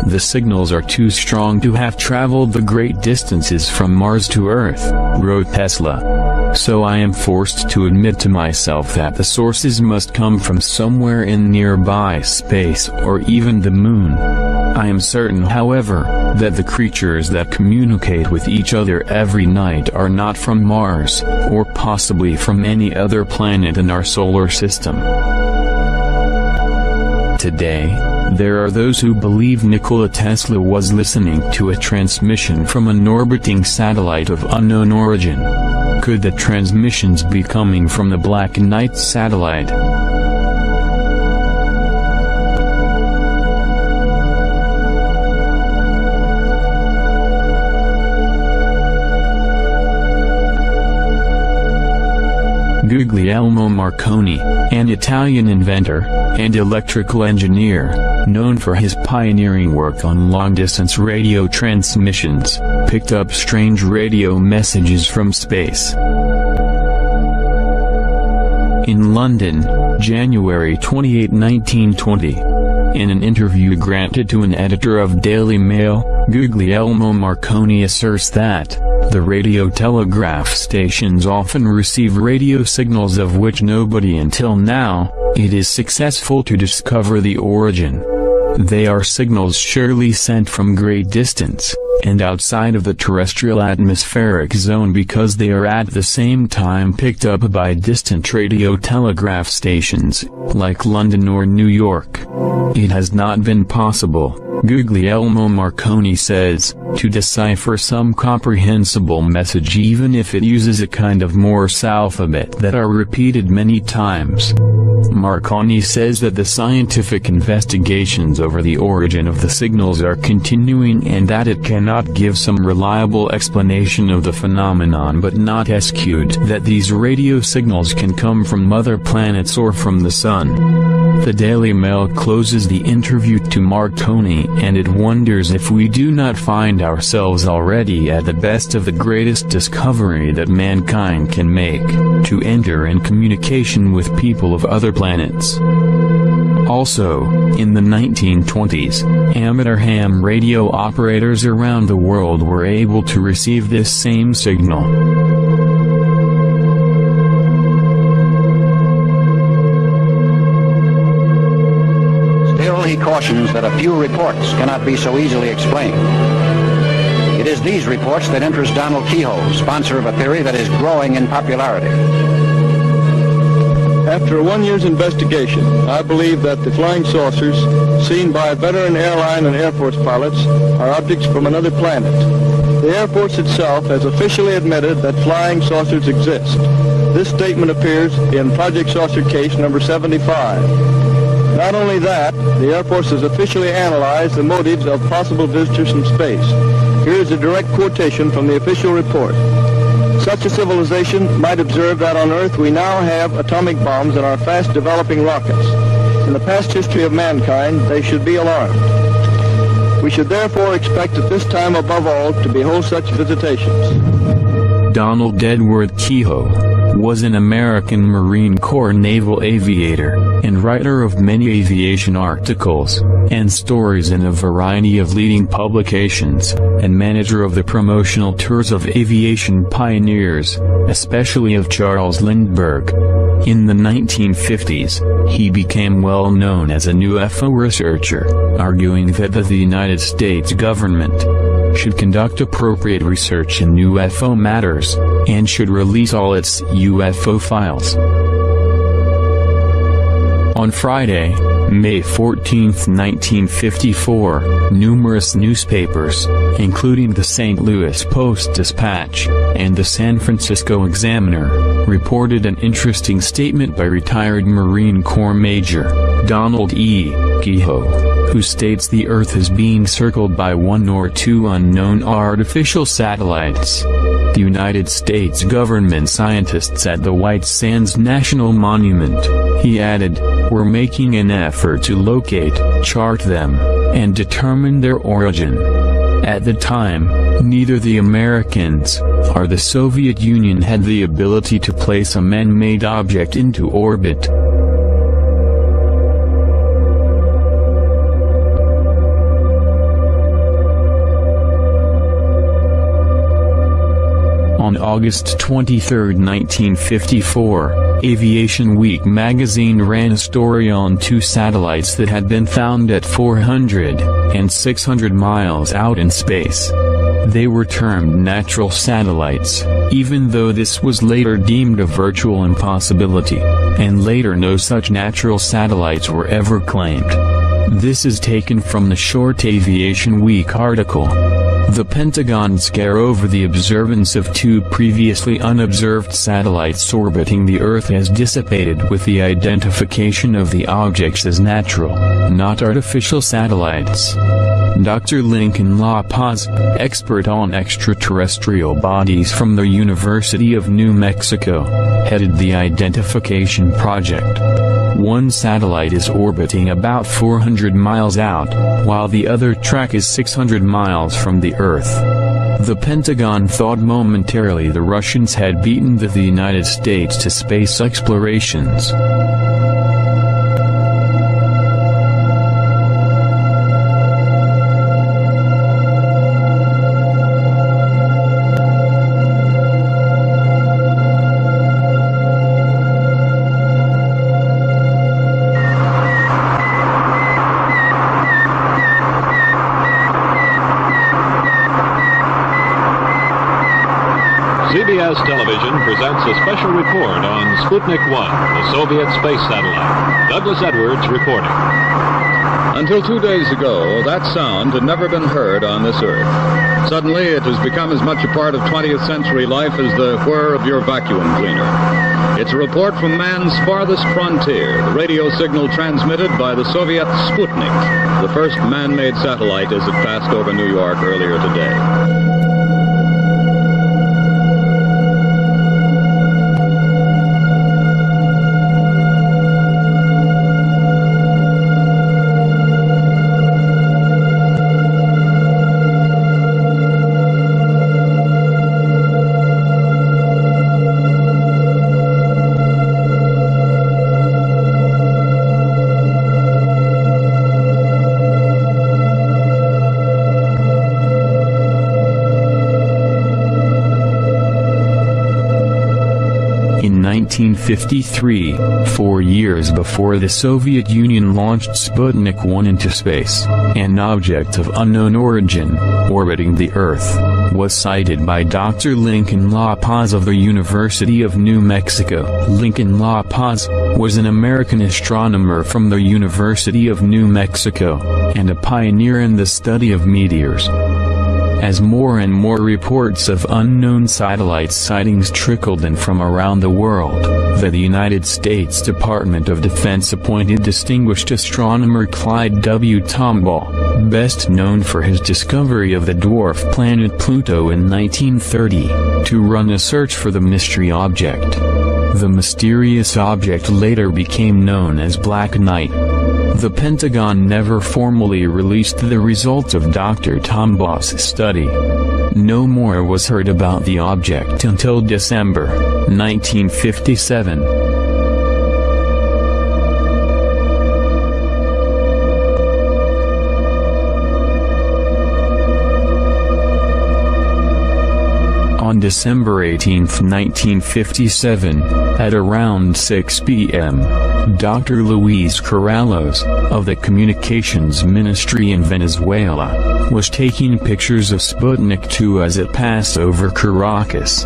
The signals are too strong to have traveled the great distances from Mars to Earth, wrote Tesla. So I am forced to admit to myself that the sources must come from somewhere in nearby space or even the moon. I am certain, however, that the creatures that communicate with each other every night are not from Mars, or possibly from any other planet in our solar system. Today, there are those who believe Nikola Tesla was listening to a transmission from an orbiting satellite of unknown origin. Could the transmissions be coming from the Black Knight satellite? Guglielmo Marconi, an Italian inventor and electrical engineer, known for his pioneering work on long-distance radio transmissions, picked up strange radio messages from space. In London, January 28, 1920. In an interview granted to an editor of Daily Mail, Guglielmo Marconi asserts that the radio telegraph stations often receive radio signals of which nobody until now, it is successful to discover the origin. They are signals surely sent from great distance, and outside of the terrestrial atmospheric zone because they are at the same time picked up by distant radio telegraph stations, like London or New York. It has not been possible, Guglielmo Marconi says, to decipher some comprehensible message even if it uses a kind of Morse alphabet that are repeated many times. Marconi says that the scientific investigations over the origin of the signals are continuing and that it cannot give some reliable explanation of the phenomenon but not exclude that these radio signals can come from other planets or from the sun. The Daily Mail closes the interview to Marconi and it wonders if we do not find ourselves already at the best of the greatest discovery that mankind can make, to enter in communication with people of other planets. Also, in the 1920s, amateur ham radio operators around the world were able to receive this same signal. Still, he cautions that a few reports cannot be so easily explained. It is these reports that interest Donald Kehoe, sponsor of a theory that is growing in popularity. After a 1 year's investigation, I believe that the flying saucers seen by veteran airline and Air Force pilots are objects from another planet. The Air Force itself has officially admitted that flying saucers exist. This statement appears in Project Saucer Case number 75. Not only that, the Air Force has officially analyzed the motives of possible visitors from space. Here is a direct quotation from the official report. Such a civilization might observe that on Earth we now have atomic bombs and our fast-developing rockets. In the past history of mankind, they should be alarmed. We should therefore expect at this time above all to behold such visitations. Donald Edward Kehoe, was an American Marine Corps naval aviator, and writer of many aviation articles and stories in a variety of leading publications, and manager of the promotional tours of aviation pioneers, especially of Charles Lindbergh. In the 1950s, he became well known as a UFO researcher, arguing that the United States government should conduct appropriate research in UFO matters, and should release all its UFO files. On Friday, May 14, 1954, numerous newspapers, including the St. Louis Post-Dispatch and the San Francisco Examiner, reported an interesting statement by retired Marine Corps Major Donald E. Kehoe, who states the Earth is being circled by one or two unknown artificial satellites. The United States government scientists at the White Sands National Monument, he added, were making an effort to locate, chart them, and determine their origin. At the time, neither the Americans or the Soviet Union had the ability to place a man-made object into orbit. On August 23, 1954, Aviation Week magazine ran a story on two satellites that had been found at 400 and 600 miles out in space. They were termed natural satellites, even though this was later deemed a virtual impossibility, and later no such natural satellites were ever claimed. This is taken from the short Aviation Week article. The Pentagon scare over the observance of two previously unobserved satellites orbiting the Earth has dissipated with the identification of the objects as natural, not artificial satellites. Dr. Lincoln La Paz, expert on extraterrestrial bodies from the University of New Mexico, headed the identification project. One satellite is orbiting about 400 miles out, while the other track is 600 miles from the Earth. The Pentagon thought momentarily the Russians had beaten the United States to space explorations. CBS Television presents a special report on Sputnik 1, the Soviet space satellite. Douglas Edwards reporting. Until 2 days ago, that sound had never been heard on this Earth. Suddenly, it has become as much a part of 20th century life as the whir of your vacuum cleaner. It's a report from man's farthest frontier, the radio signal transmitted by the Soviet Sputnik, the first man-made satellite as it passed over New York earlier today. In 1953, 4 years before the Soviet Union launched Sputnik 1 into space, an object of unknown origin, orbiting the Earth, was sighted by Dr. Lincoln La Paz of the University of New Mexico. Lincoln La Paz was an American astronomer from the University of New Mexico, and a pioneer in the study of meteors. As more and more reports of unknown satellite sightings trickled in from around the world, the United States Department of Defense appointed distinguished astronomer Clyde W. Tombaugh, best known for his discovery of the dwarf planet Pluto in 1930, to run a search for the mystery object. The mysterious object later became known as Black Knight. The Pentagon never formally released the results of Dr. Tombaugh's study. No more was heard about the object until December 1957. On December 18, 1957, at around 6 p.m., Dr. Luis Corrales, of the Communications Ministry in Venezuela, was taking pictures of Sputnik 2 as it passed over Caracas.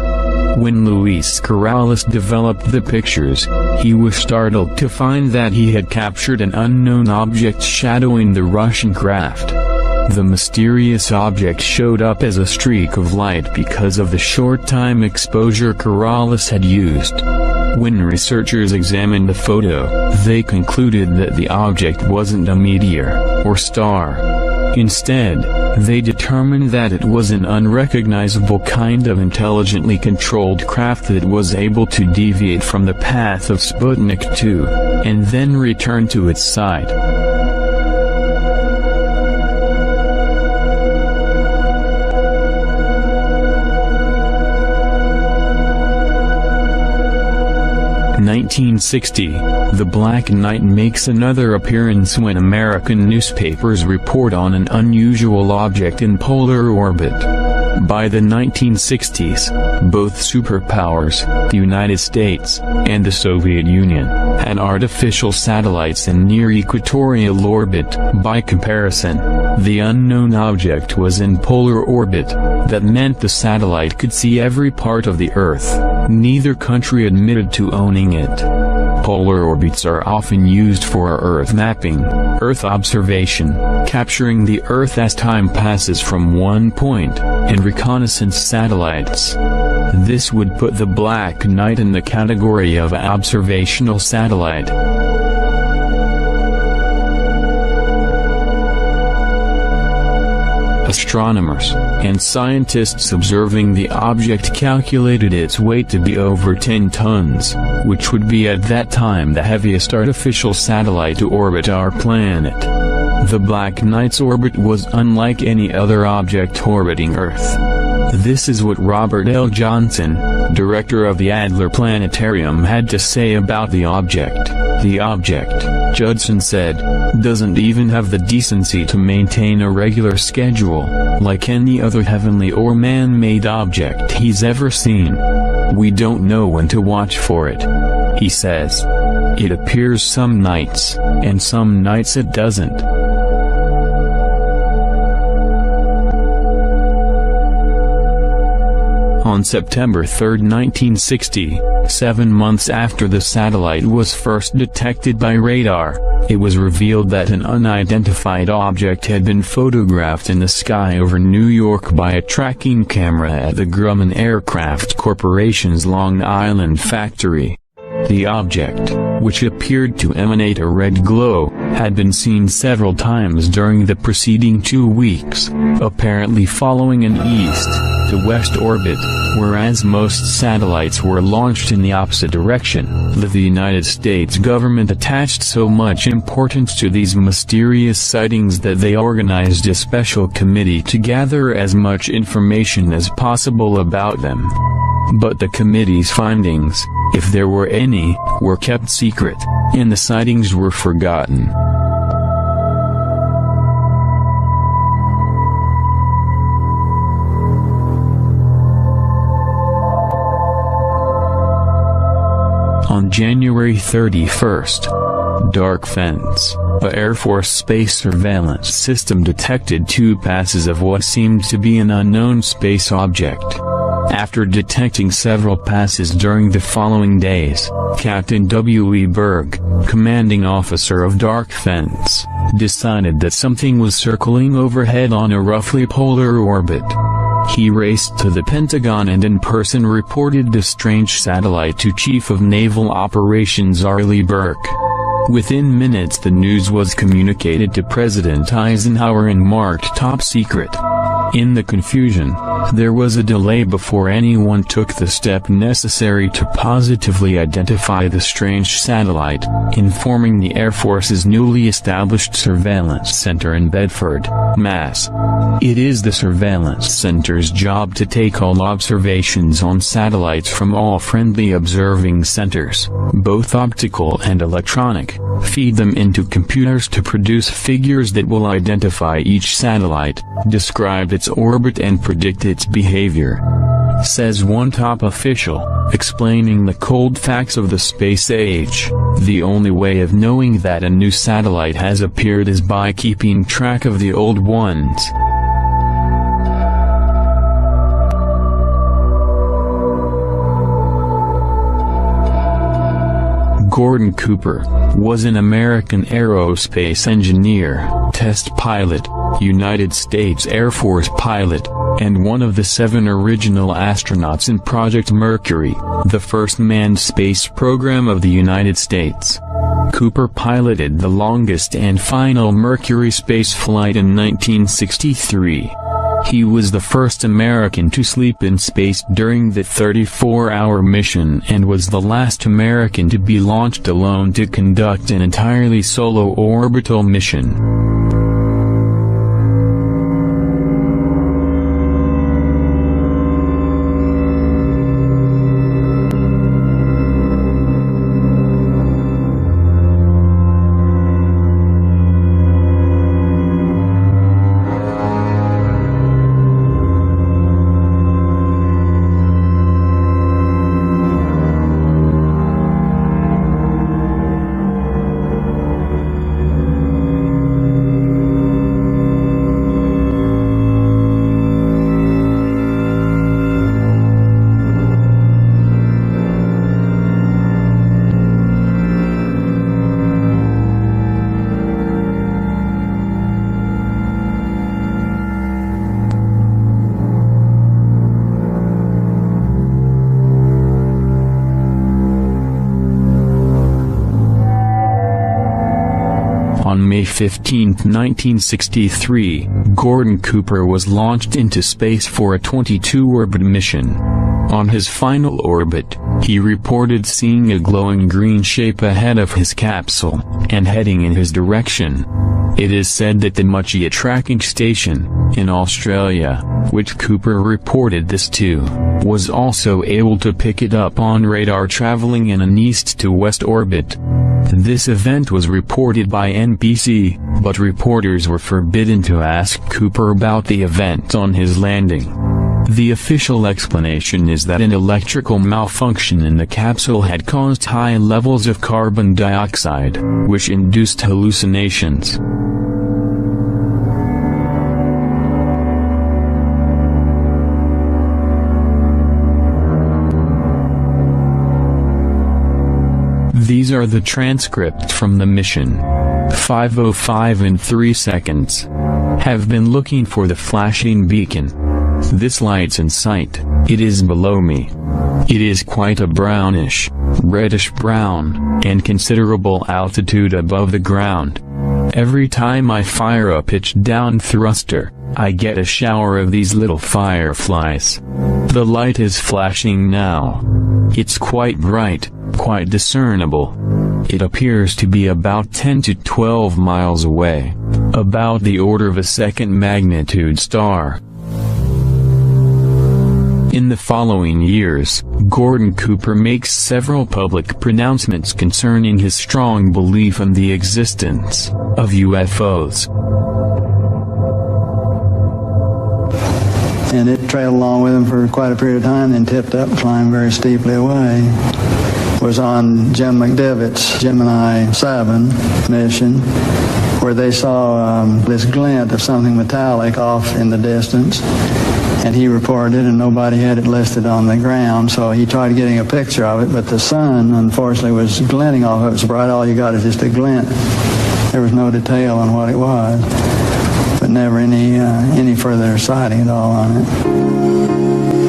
When Luis Corrales developed the pictures, he was startled to find that he had captured an unknown object shadowing the Russian craft. The mysterious object showed up as a streak of light because of the short time exposure Corrales had used. When researchers examined the photo, they concluded that the object wasn't a meteor or star. Instead, they determined that it was an unrecognizable kind of intelligently controlled craft that was able to deviate from the path of Sputnik 2, and then return to its side. In 1960, the Black Knight makes another appearance when American newspapers report on an unusual object in polar orbit. By the 1960s, both superpowers, the United States and the Soviet Union, had artificial satellites in near equatorial orbit. By comparison, the unknown object was in polar orbit. That meant the satellite could see every part of the Earth. Neither country admitted to owning it. Polar orbits are often used for Earth mapping, Earth observation, capturing the Earth as time passes from one point, and reconnaissance satellites. This would put the Black Knight in the category of observational satellite. Astronomers and scientists observing the object calculated its weight to be over 10 tons, which would be at that time the heaviest artificial satellite to orbit our planet. The Black Knight's orbit was unlike any other object orbiting Earth. This is what Robert L. Johnson, director of the Adler Planetarium, had to say about the object. The object, Judson said, doesn't even have the decency to maintain a regular schedule, like any other heavenly or man-made object he's ever seen. We don't know when to watch for it, he says. It appears some nights, and some nights it doesn't. On September 3, 1960, 7 months after the satellite was first detected by radar, it was revealed that an unidentified object had been photographed in the sky over New York by a tracking camera at the Grumman Aircraft Corporation's Long Island factory. The object, which appeared to emanate a red glow, had been seen several times during the preceding 2 weeks, apparently following an east-to-west orbit, whereas most satellites were launched in the opposite direction. The United States government attached so much importance to these mysterious sightings that they organized a special committee to gather as much information as possible about them. But the committee's findings, if there were any, were kept secret, and the sightings were forgotten. On January 31st, Dark Fence, an Air Force space surveillance system, detected 2 passes of what seemed to be an unknown space object. After detecting several passes during the following days, Captain W. E. Berg, commanding officer of Dark Fence, decided that something was circling overhead on a roughly polar orbit. He raced to the Pentagon and in person reported the strange satellite to Chief of Naval Operations Arleigh Burke. Within minutes the news was communicated to President Eisenhower and marked top secret. In the confusion, there was a delay before anyone took the step necessary to positively identify the strange satellite, informing the Air Force's newly established surveillance center in Bedford, Mass. It is the surveillance center's job to take all observations on satellites from all friendly observing centers, both optical and electronic, feed them into computers to produce figures that will identify each satellite, describe its orbit and predict its behavior. Says one top official, explaining the cold facts of the space age. The only way of knowing that a new satellite has appeared is by keeping track of the old ones. Gordon Cooper was an American aerospace engineer, test pilot, United States Air Force pilot, and one of the 7 original astronauts in Project Mercury, the first manned space program of the United States. Cooper piloted the longest and final Mercury spaceflight in 1963. He was the first American to sleep in space during the 34-hour mission and was the last American to be launched alone to conduct an entirely solo orbital mission. On May 15, 1963, Gordon Cooper was launched into space for a 22-orbit mission. On his final orbit, he reported seeing a glowing green shape ahead of his capsule, and heading in his direction. It is said that the Mutchia tracking station, in Australia, which Cooper reported this to, was also able to pick it up on radar traveling in an east-to-west orbit. This event was reported by NBC, but reporters were forbidden to ask Cooper about the event on his landing. The official explanation is that an electrical malfunction in the capsule had caused high levels of carbon dioxide, which induced hallucinations. These are the transcripts from the mission. 5:05 and 3 seconds. Have been looking for the flashing beacon. This light's in sight. It is below me. It is quite a brownish, reddish-brown, and considerable altitude above the ground. Every time I fire a pitch-down thruster, I get a shower of these little fireflies. The light is flashing now. It's quite bright, quite discernible. It appears to be about 10 to 12 miles away, about the order of a second magnitude star. In the following years, Gordon Cooper makes several public pronouncements concerning his strong belief in the existence of UFOs. And it trailed along with him for quite a period of time, then tipped up and climbed very steeply away. Was on Jim McDivitt's Gemini 7 mission, where they saw this glint of something metallic off in the distance. And he reported it, and nobody had it listed on the ground, so he tried getting a picture of it, but the sun, unfortunately, was glinting off of it so bright. All you got is just a glint. There was no detail on what it was, but never any further sighting at all on it.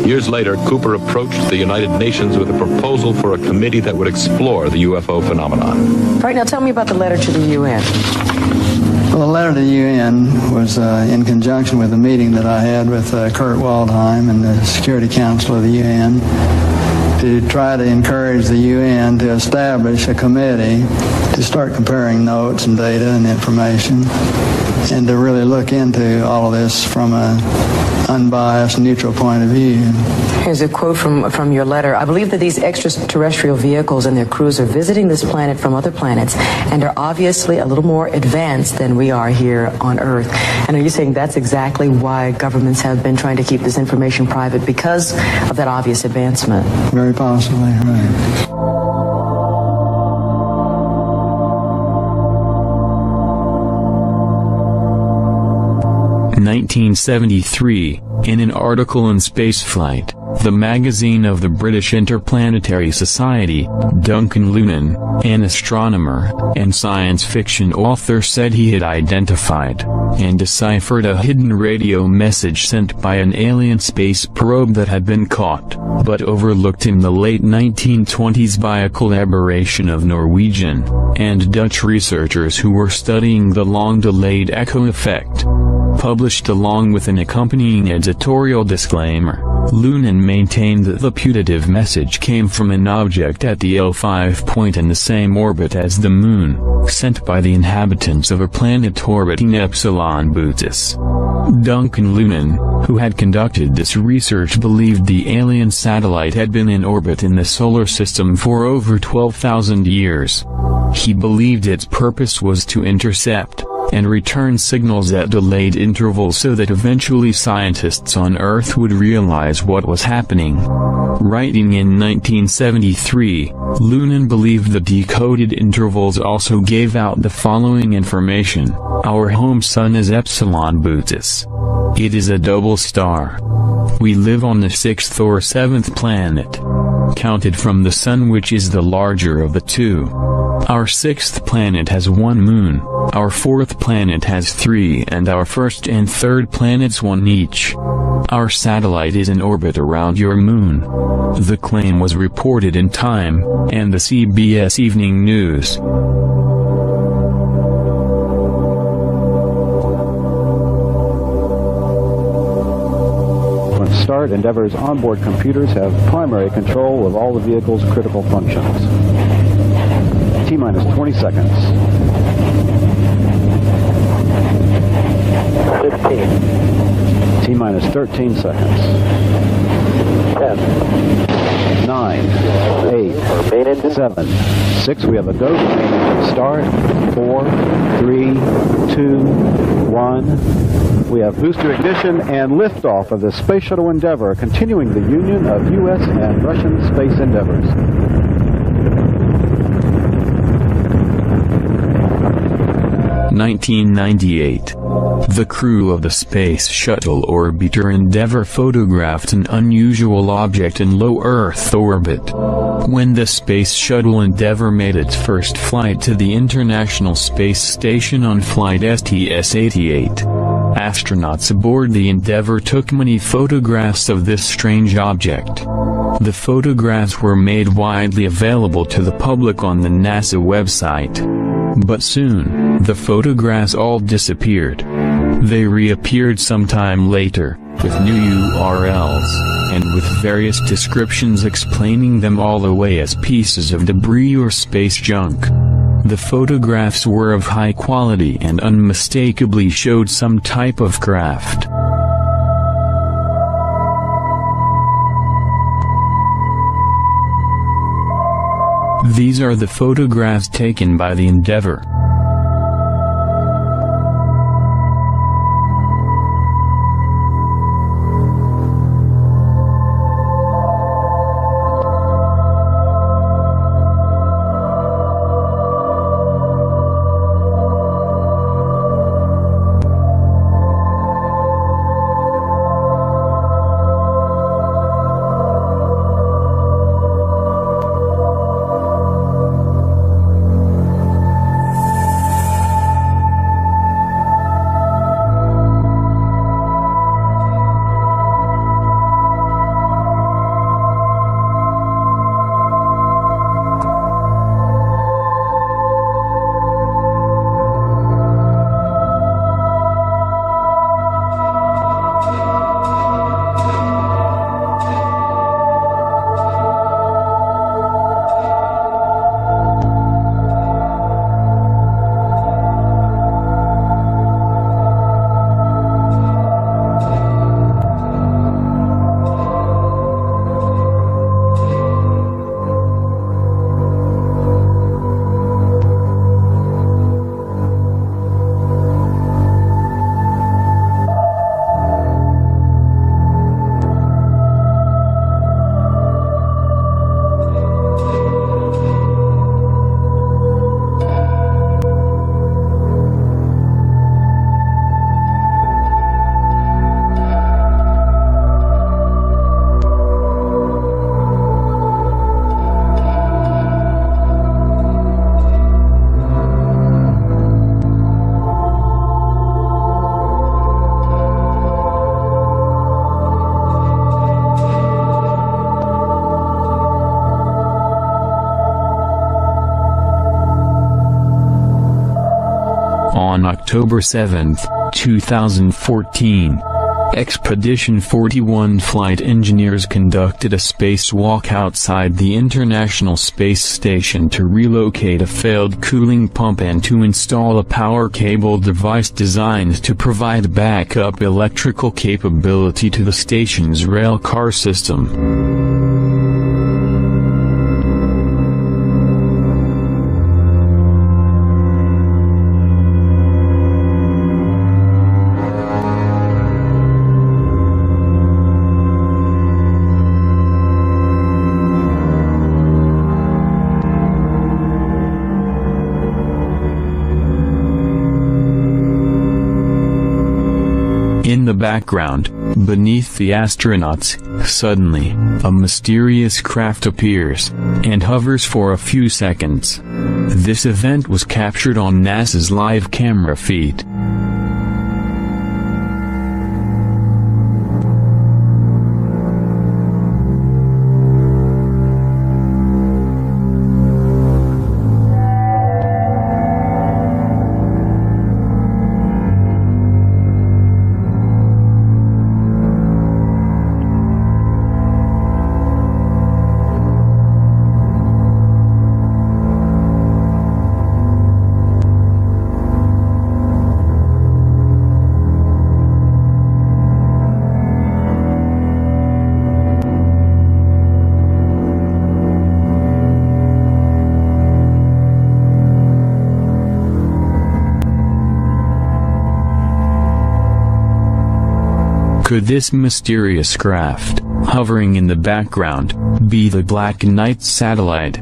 Years later, Cooper approached the United Nations with a proposal for a committee that would explore the UFO phenomenon. All right, now tell me about the letter to the UN. Well, the letter to the UN was in conjunction with a meeting that I had with Kurt Waldheim and the Security Council of the UN to try to encourage the UN to establish a committee to start comparing notes and data and information and to really look into all of this from an unbiased, neutral point of view. Here's a quote from your letter. I believe that these extraterrestrial vehicles and their crews are visiting this planet from other planets and are obviously a little more advanced than we are here on Earth. And are you saying that's exactly why governments have been trying to keep this information private, because of that obvious advancement? Very possibly, right. 1973, in an article in Spaceflight, the magazine of the British Interplanetary Society, Duncan Lunan, an astronomer and science fiction author, said he had identified and deciphered a hidden radio message sent by an alien space probe that had been caught, but overlooked in the late 1920s by a collaboration of Norwegian and Dutch researchers who were studying the long-delayed echo effect. Published along with an accompanying editorial disclaimer, Lunan maintained that the putative message came from an object at the L5 point in the same orbit as the Moon, sent by the inhabitants of a planet orbiting Epsilon Bootis. Duncan Lunan, who had conducted this research, believed the alien satellite had been in orbit in the solar system for over 12,000 years. He believed its purpose was to intercept and return signals at delayed intervals so that eventually scientists on Earth would realize what was happening. Writing in 1973, Lunan believed the decoded intervals also gave out the following information: our home sun is Epsilon Bootis. It is a double star. We live on the 6th or 7th planet, counted from the sun, which is the larger of the two. Our 6th planet has 1 moon, our 4th planet has 3, and our 1st and 3rd planets 1 each. Our satellite is in orbit around your moon. The claim was reported in Time and the CBS Evening News. When start, Endeavour's onboard computers have primary control of all the vehicle's critical functions. T-minus 20 seconds. 15. T-minus 13 seconds. 10. 9. 8. 7. 6. We have a go. Start. 4. 3. 2. 1. We have booster ignition and liftoff of the Space Shuttle Endeavour, continuing the union of U.S. and Russian space endeavors. (1998). The crew of the Space Shuttle Orbiter Endeavour photographed an unusual object in low Earth orbit. When the Space Shuttle Endeavour made its first flight to the International Space Station on flight STS-88, astronauts aboard the Endeavour took many photographs of this strange object. The photographs were made widely available to the public on the NASA website. But soon, the photographs all disappeared. They reappeared sometime later, with new URLs, and with various descriptions explaining them all away as pieces of debris or space junk. The photographs were of high quality and unmistakably showed some type of craft. These are the photographs taken by the Endeavour. on October 7, 2014. Expedition 41 flight engineers conducted a spacewalk outside the International Space Station to relocate a failed cooling pump and to install a power cable device designed to provide backup electrical capability to the station's rail car system. In the background, beneath the astronauts, suddenly, a mysterious craft appears, and hovers for a few seconds. This event was captured on NASA's live camera feed. Could this mysterious craft, hovering in the background, be the Black Knight satellite?